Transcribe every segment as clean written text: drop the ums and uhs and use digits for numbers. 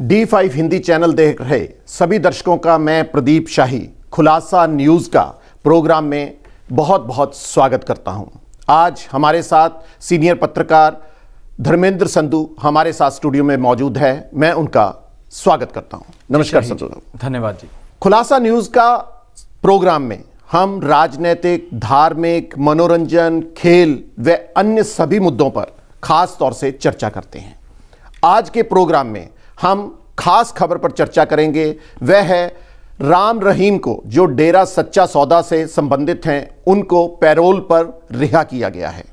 D5 Hindi channel देख रहे सभी दर्शकों का मैं प्रदीप शाही खुलासा न्यूज़ का प्रोग्राम में बहुत बहुत स्वागत करता हूं। आज हमारे साथ सीनियर पत्रकार धर्मेंद्र संधू हमारे साथ स्टूडियो में मौजूद है। मैं उनका स्वागत करता हूं। नमस्कार संधू। धन्यवाद जी। खुलासा न्यूज़ का प्रोग्राम में हम राजनीतिक, धार्मिक, मनोरंजन, खेल व अन्य सभी मुद्दों पर खास तौर से चर्चा करते हैं। आज के प्रोग्राम में हम खास खबर पर चर्चा करेंगे, वह है राम रहीम को, जो डेरा सच्चा सौदा से संबंधित हैं, उनको पैरोल पर रिहा किया गया है।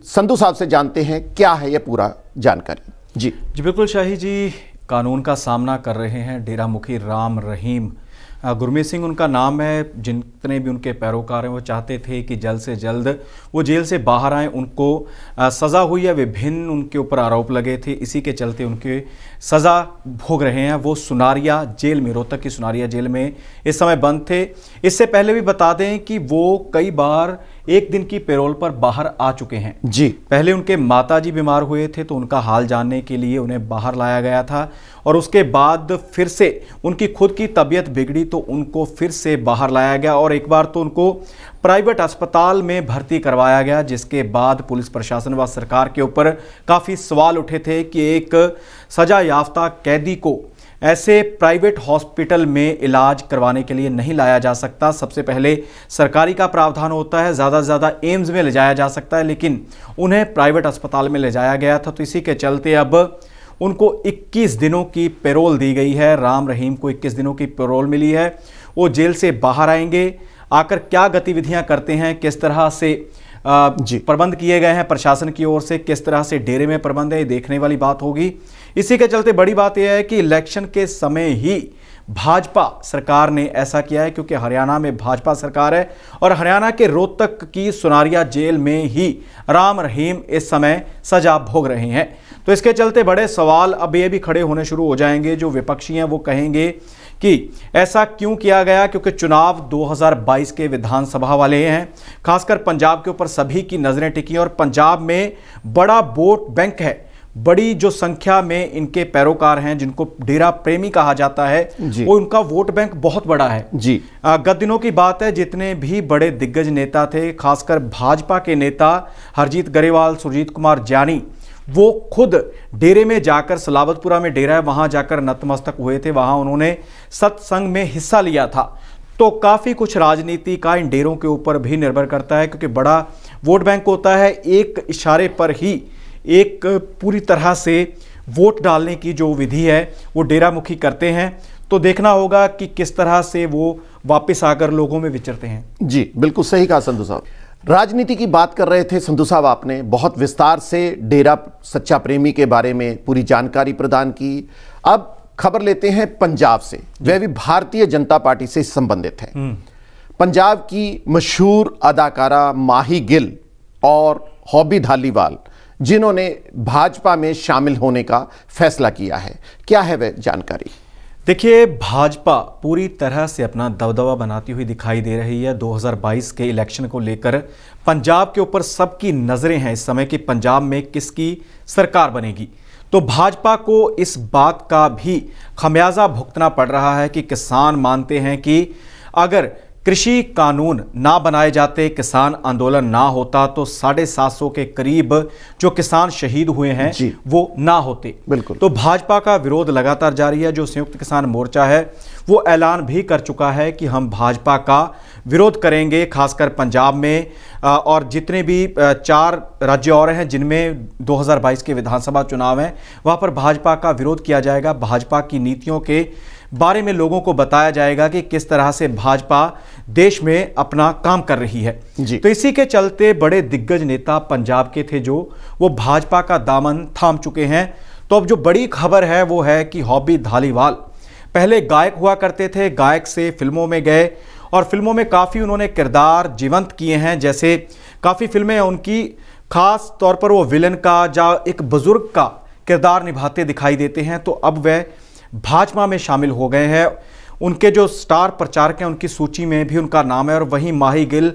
संधू साहब से जानते हैं क्या है यह पूरा जानकारी। जी बिल्कुल शाही जी, कानून का सामना कर रहे हैं डेरा मुखी राम रहीम। गुरमीत सिंह उनका नाम है। जितने भी उनके पैरोकार हैं वो चाहते थे कि जल्द से जल्द वो जेल से बाहर आएँ। उनको सज़ा हुई है, विभिन्न उनके ऊपर आरोप लगे थे, इसी के चलते उनके सज़ा भोग रहे हैं। वो सुनारिया जेल में, रोहतक की सुनारिया जेल में इस समय बंद थे। इससे पहले भी बता दें कि वो कई बार एक दिन की पैरोल पर बाहर आ चुके हैं। जी पहले उनके माताजी बीमार हुए थे तो उनका हाल जानने के लिए उन्हें बाहर लाया गया था, और उसके बाद फिर से उनकी खुद की तबीयत बिगड़ी तो उनको फिर से बाहर लाया गया, और एक बार तो उनको प्राइवेट अस्पताल में भर्ती करवाया गया, जिसके बाद पुलिस प्रशासन व सरकार के ऊपर काफ़ी सवाल उठे थे कि एक सजा याफ्ता कैदी को ऐसे प्राइवेट हॉस्पिटल में इलाज करवाने के लिए नहीं लाया जा सकता। सबसे पहले सरकारी का प्रावधान होता है, ज़्यादा से ज़्यादा एम्स में ले जाया जा सकता है, लेकिन उन्हें प्राइवेट अस्पताल में ले जाया गया था। तो इसी के चलते अब उनको 21 दिनों की पैरोल दी गई है। राम रहीम को 21 दिनों की पैरोल मिली है। वो जेल से बाहर आएंगे, आकर क्या गतिविधियां करते हैं, किस तरह से प्रबंध किए गए हैं प्रशासन की ओर से, किस तरह से डेरे में प्रबंध है, ये देखने वाली बात होगी। इसी के चलते बड़ी बात यह है कि इलेक्शन के समय ही भाजपा सरकार ने ऐसा किया है, क्योंकि हरियाणा में भाजपा सरकार है और हरियाणा के रोहतक की सुनारिया जेल में ही राम रहीम इस समय सजा भोग रहे हैं। तो इसके चलते बड़े सवाल अब ये भी खड़े होने शुरू हो जाएंगे। जो विपक्षी हैं वो कहेंगे कि ऐसा क्यों किया गया, क्योंकि चुनाव 2022 के विधानसभा वाले हैं। खासकर पंजाब के ऊपर सभी की नज़रें टिकी, और पंजाब में बड़ा वोट बैंक है, बड़ी जो संख्या में इनके पैरोकार हैं, जिनको डेरा प्रेमी कहा जाता है, वो उनका वोट बैंक बहुत बड़ा है। जी गत दिनों की बात है, जितने भी बड़े दिग्गज नेता थे, खासकर भाजपा के नेता हरजीत ग्रेवाल, सुरजीत कुमार ज्ञानी, वो खुद डेरे में जाकर, सलावतपुरा में डेरा है, वहां जाकर नतमस्तक हुए थे। वहां उन्होंने सत्संग में हिस्सा लिया था। तो काफ़ी कुछ राजनीति का इन डेरों के ऊपर भी निर्भर करता है, क्योंकि बड़ा वोट बैंक होता है। एक इशारे पर ही एक पूरी तरह से वोट डालने की जो विधि है वो डेरा मुखी करते हैं। तो देखना होगा कि किस तरह से वो वापस आकर लोगों में विचरते हैं। जी बिल्कुल सही कहा संधू साहब। राजनीति की बात कर रहे थे संधू साहब, आपने बहुत विस्तार से डेरा सच्चा प्रेमी के बारे में पूरी जानकारी प्रदान की। अब खबर लेते हैं पंजाब से, वह भी भारतीय जनता पार्टी से संबंधित है। पंजाब की मशहूर अदाकारा माही गिल और हॉबी धालीवाल, जिन्होंने भाजपा में शामिल होने का फैसला किया है, क्या है वह जानकारी? देखिए, भाजपा पूरी तरह से अपना दबदबा बनाती हुई दिखाई दे रही है। 2022 के इलेक्शन को लेकर पंजाब के ऊपर सबकी नज़रें हैं इस समय कि पंजाब में किसकी सरकार बनेगी। तो भाजपा को इस बात का भी खमियाजा भुगतना पड़ रहा है कि किसान मानते हैं कि अगर कृषि कानून ना बनाए जाते, किसान आंदोलन ना होता, तो 750 के करीब जो किसान शहीद हुए हैं वो ना होते। बिल्कुल। तो भाजपा का विरोध लगातार जारी है। जो संयुक्त किसान मोर्चा है वो ऐलान भी कर चुका है कि हम भाजपा का विरोध करेंगे, खासकर पंजाब में, और जितने भी 4 राज्य और हैं जिनमें 2022 के विधानसभा चुनाव हैं, वहाँ पर भाजपा का विरोध किया जाएगा। भाजपा की नीतियों के बारे में लोगों को बताया जाएगा कि किस तरह से भाजपा देश में अपना काम कर रही है। जी। तो इसी के चलते बड़े दिग्गज नेता पंजाब के थे जो वो भाजपा का दामन थाम चुके हैं। तो अब जो बड़ी खबर है वो है कि हॉबी धालीवाल पहले गायक हुआ करते थे, गायक से फिल्मों में गए और फिल्मों में काफ़ी उन्होंने किरदार जीवंत किए हैं। जैसे काफ़ी फिल्में उनकी खास तौर पर वो विलन का या एक बुजुर्ग का किरदार निभाते दिखाई देते हैं। तो अब वह भाजपा में शामिल हो गए हैं। उनके जो स्टार प्रचारक हैं उनकी सूची में भी उनका नाम है। और वहीं माही गिल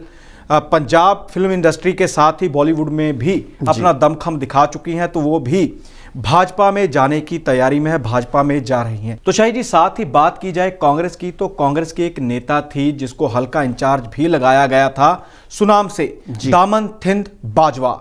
पंजाब फिल्म इंडस्ट्री के साथ ही बॉलीवुड में भी अपना दमखम दिखा चुकी हैं, तो वो भी भाजपा में जाने की तैयारी में है, भाजपा में जा रही हैं। तो शाही जी, साथ ही बात की जाए कांग्रेस की, तो कांग्रेस की एक नेता थी जिसको हल्का इंचार्ज भी लगाया गया था सुनाम से, दामन थिंद बाजवा,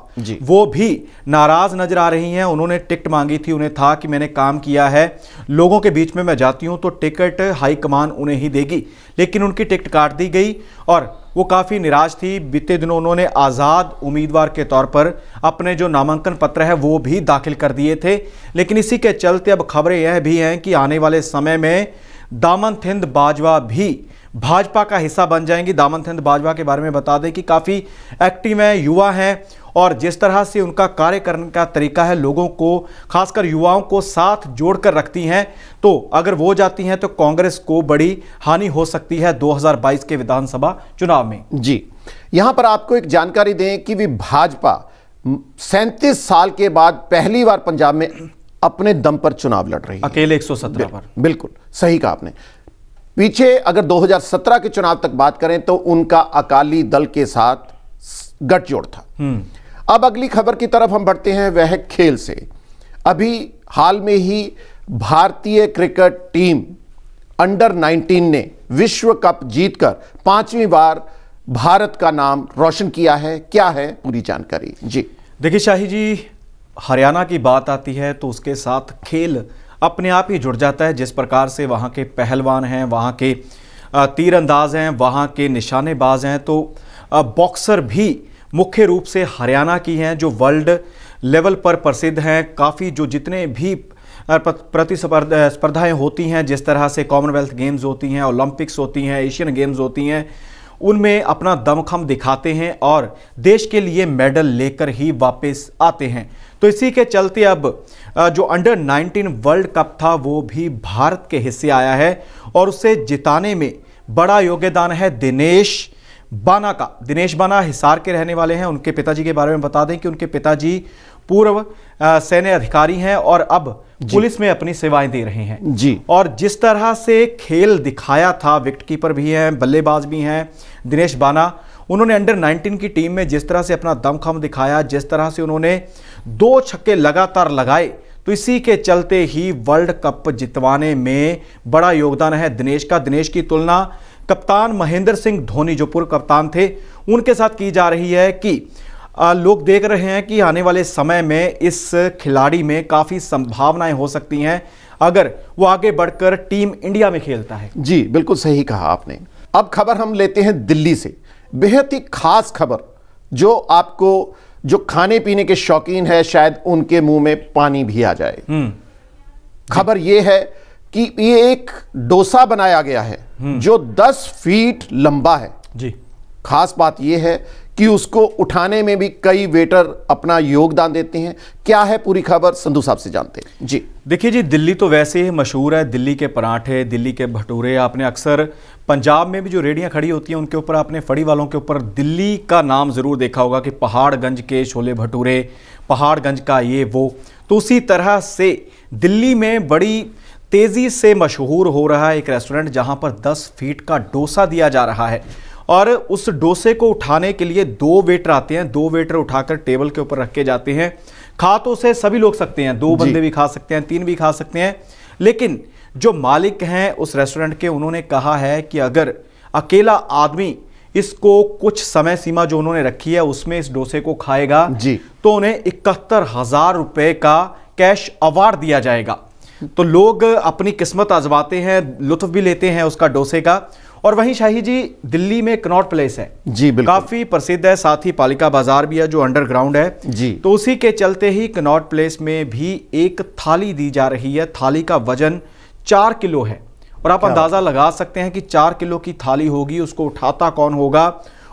वो भी नाराज नजर आ रही हैं। उन्होंने टिकट मांगी थी, उन्हें था कि मैंने काम किया है, लोगों के बीच में मैं जाती हूं तो टिकट हाईकमान उन्हें ही देगी, लेकिन उनकी टिकट काट दी गई और वो काफ़ी निराश थी। बीते दिनों उन्होंने आज़ाद उम्मीदवार के तौर पर अपने जो नामांकन पत्र है वो भी दाखिल कर दिए थे, लेकिन इसी के चलते अब खबरें यह भी हैं कि आने वाले समय में दामन थिंद बाजवा भी भाजपा का हिस्सा बन जाएंगी। दामन थिंद बाजवा के बारे में बता दें कि काफ़ी एक्टिव हैं, युवा हैं, और जिस तरह से उनका कार्य करने का तरीका है, लोगों को, खासकर युवाओं को साथ जोड़कर रखती हैं, तो अगर वो जाती हैं तो कांग्रेस को बड़ी हानि हो सकती है 2022 के विधानसभा चुनाव में। जी, यहां पर आपको एक जानकारी दें कि भाजपा 37 साल के बाद पहली बार पंजाब में अपने दम पर चुनाव लड़ रही है, अकेले 117 पर। बिल्कुल सही कहा आपने। पीछे अगर 2017 के चुनाव तक बात करें तो उनका अकाली दल के साथ गठजोड़ था। अब अगली खबर की तरफ हम बढ़ते हैं, वह है खेल से। अभी हाल में ही भारतीय क्रिकेट टीम अंडर 19 ने विश्व कप जीतकर 5वीं बार भारत का नाम रोशन किया है। क्या है पूरी जानकारी? जी देखिए शाही जी, हरियाणा की बात आती है तो उसके साथ खेल अपने आप ही जुड़ जाता है। जिस प्रकार से वहाँ के पहलवान हैं, वहाँ के तीरंदाज हैं, वहाँ के निशानेबाज हैं, तो बॉक्सर भी मुख्य रूप से हरियाणा की हैं, जो वर्ल्ड लेवल पर प्रसिद्ध हैं। काफ़ी जो जितने भी प्रतिस्पर्धाएँ होती हैं, जिस तरह से कॉमनवेल्थ गेम्स होती हैं, ओलंपिक्स होती हैं, एशियन गेम्स होती हैं, उनमें अपना दमखम दिखाते हैं और देश के लिए मेडल लेकर ही वापस आते हैं। तो इसी के चलते अब जो अंडर 19 वर्ल्ड कप था वो भी भारत के हिस्से आया है और उसे जिताने में बड़ा योगदान है दिनेश बाना का। दिनेश बाना हिसार के रहने वाले हैं। उनके पिताजी के बारे में बता दें कि उनके पिताजी पूर्व सैन्य अधिकारी हैं और अब पुलिस में अपनी सेवाएं दे रहे हैं जी। और जिस तरह से खेल दिखाया था, विकेटकीपर भी हैं, बल्लेबाज भी हैं दिनेश बाना, उन्होंने अंडर 19 की टीम में जिस तरह से अपना दमखम दिखाया, जिस तरह से उन्होंने 2 छक्के लगातार लगाए, तो इसी के चलते ही वर्ल्ड कप जितवाने में बड़ा योगदान है दिनेश का। दिनेश की तुलना कप्तान महेंद्र सिंह धोनी, जो पूर्व कप्तान थे, उनके साथ की जा रही है कि लोग देख रहे हैं कि आने वाले समय में इस खिलाड़ी में काफ़ी संभावनाएं हो सकती हैं अगर वो आगे बढ़कर टीम इंडिया में खेलता है। जी बिल्कुल सही कहा आपने। अब खबर हम लेते हैं दिल्ली से, बेहद ही खास खबर, जो आपको, जो खाने पीने के शौकीन है, शायद उनके मुंह में पानी भी आ जाए। खबर यह है कि ये एक डोसा बनाया गया है जो 10 फीट लंबा है जी। खास बात यह है कि उसको उठाने में भी कई वेटर अपना योगदान देते हैं। क्या है पूरी खबर, संधू साहब से जानते हैं। जी देखिए जी, दिल्ली तो वैसे ही मशहूर है, दिल्ली के पराठे, दिल्ली के भटूरे। आपने अक्सर पंजाब में भी जो रेडियां खड़ी होती हैं उनके ऊपर, आपने फड़ी वालों के ऊपर दिल्ली का नाम ज़रूर देखा होगा कि पहाड़गंज के छोले भटूरे, पहाड़गंज का ये वो। तो उसी तरह से दिल्ली में बड़ी तेज़ी से मशहूर हो रहा है एक रेस्टोरेंट जहाँ पर 10 फीट का डोसा दिया जा रहा है और उस डोसे को उठाने के लिए 2 वेटर आते हैं। 2 वेटर उठाकर टेबल के ऊपर रखे जाते हैं। खा तो उसे सभी लोग सकते हैं, 2 बंदे भी खा सकते हैं, 3 भी खा सकते हैं, लेकिन जो मालिक हैं उस रेस्टोरेंट के, उन्होंने कहा है कि अगर अकेला आदमी इसको कुछ समय सीमा जो उन्होंने रखी है उसमें इस डोसे को खाएगा जी, तो उन्हें 71,000 रुपए का कैश अवार्ड दिया जाएगा। तो लोग अपनी किस्मत आजमाते हैं, लुत्फ भी लेते हैं उसका डोसे का। और वहीं शाही जी, दिल्ली में कनॉट प्लेस है जी, काफी प्रसिद्ध है, साथ ही पालिका बाजार भी है जो अंडरग्राउंड है जी। तो उसी के चलते ही कनॉट प्लेस में भी एक थाली दी जा रही है। थाली का वजन 4 किलो है और आप अंदाजा लगा सकते हैं कि 4 किलो की थाली होगी, उसको उठाता कौन होगा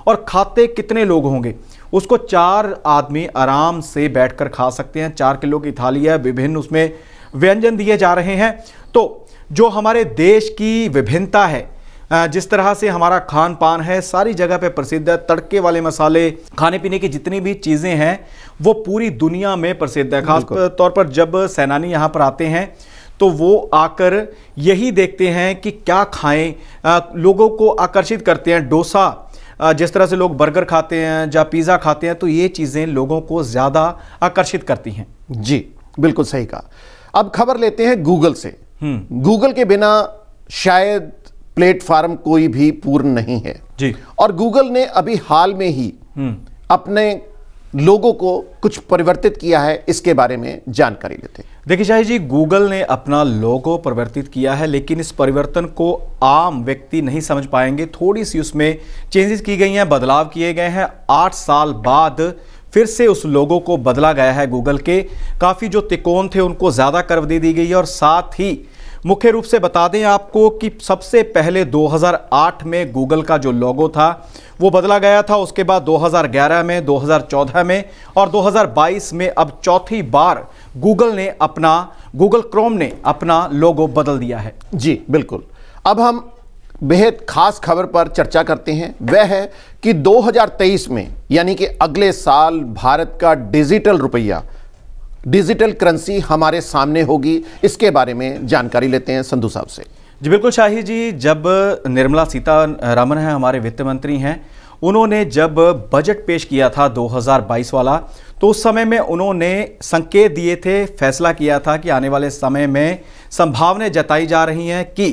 और खाते कितने लोग होंगे। उसको 4 आदमी आराम से बैठकर खा सकते हैं। 4 किलो की थाली है, विभिन्न उसमें व्यंजन दिए जा रहे हैं। तो जो हमारे देश की विभिन्नता है, जिस तरह से हमारा खान पान है, सारी जगह पे प्रसिद्ध है। तड़के वाले मसाले, खाने पीने की जितनी भी चीज़ें हैं वो पूरी दुनिया में प्रसिद्ध है। खास तौर पर जब सैलानी यहाँ पर आते हैं तो वो आकर यही देखते हैं कि क्या खाएं, लोगों को आकर्षित करते हैं। डोसा, जिस तरह से लोग बर्गर खाते हैं या पिज़्ज़ा खाते हैं, तो ये चीज़ें लोगों को ज़्यादा आकर्षित करती हैं। जी बिल्कुल सही कहा। अब खबर लेते हैं गूगल से। गूगल के बिना शायद प्लेटफॉर्म कोई भी पूर्ण नहीं है जी। और गूगल ने अभी हाल में ही अपने लोगों को कुछ परिवर्तित किया है, इसके बारे में जानकारी लेते हैं। देखिए शाही जी, गूगल ने अपना लोगो परिवर्तित किया है, लेकिन इस परिवर्तन को आम व्यक्ति नहीं समझ पाएंगे। थोड़ी सी उसमें चेंजेस की गई हैं, बदलाव किए गए हैं। 8 साल बाद फिर से उस लोगो को बदला गया है। गूगल के काफ़ी जो तिकोन थे उनको ज़्यादा कर्व दे दी गई है और साथ ही मुख्य रूप से बता दें आपको कि सबसे पहले 2008 में गूगल का जो लोगो था वो बदला गया था। उसके बाद 2011 में, 2014 में और 2022 में अब चौथी बार गूगल क्रोम ने अपना लोगो बदल दिया है। जी बिल्कुल। अब हम बेहद खास खबर पर चर्चा करते हैं। वह है कि 2023 में यानी कि अगले साल भारत का डिजिटल रुपया, डिजिटल करेंसी हमारे सामने होगी। इसके बारे में जानकारी लेते हैं संधू साहब से। जी बिल्कुल शाही जी, जब निर्मला सीतारमण है, हमारे वित्त मंत्री हैं, उन्होंने जब बजट पेश किया था 2022 वाला, तो उस समय में उन्होंने संकेत दिए थे, फैसला किया था कि आने वाले समय में संभावनाएं जताई जा रही हैं कि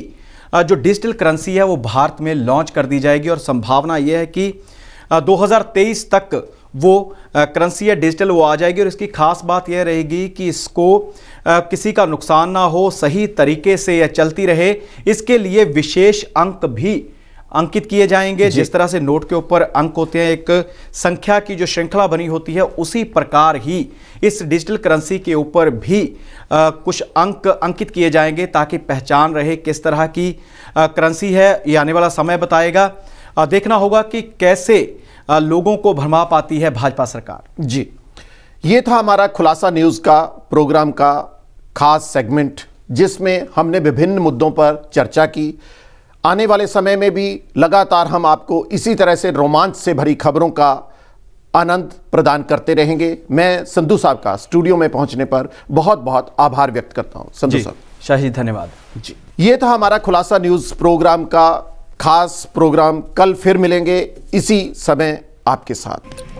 जो डिजिटल करेंसी है वो भारत में लॉन्च कर दी जाएगी और संभावना ये है कि 2023 तक वो करेंसी है डिजिटल वो आ जाएगी। और इसकी खास बात यह रहेगी कि इसको किसी का नुकसान ना हो, सही तरीके से यह चलती रहे, इसके लिए विशेष अंक भी अंकित किए जाएंगे। जिस तरह से नोट के ऊपर अंक होते हैं, एक संख्या की जो श्रृंखला बनी होती है, उसी प्रकार ही इस डिजिटल करेंसी के ऊपर भी कुछ अंक अंकित किए जाएंगे ताकि पहचान रहे किस तरह की करेंसी है। ये आने वाला समय बताएगा। देखना होगा कि कैसे लोगों को भरमा पाती है भाजपा सरकार। जी, ये था हमारा खुलासा न्यूज़ का प्रोग्राम का खास सेगमेंट, जिसमें हमने विभिन्न मुद्दों पर चर्चा की। आने वाले समय में भी लगातार हम आपको इसी तरह से रोमांच से भरी खबरों का आनंद प्रदान करते रहेंगे। मैं संधू साहब का स्टूडियो में पहुंचने पर बहुत बहुत आभार व्यक्त करता हूं। संधू साहब, शाही धन्यवाद। जी, ये था हमारा खुलासा न्यूज़ प्रोग्राम का खास प्रोग्राम। कल फिर मिलेंगे इसी समय आपके साथ।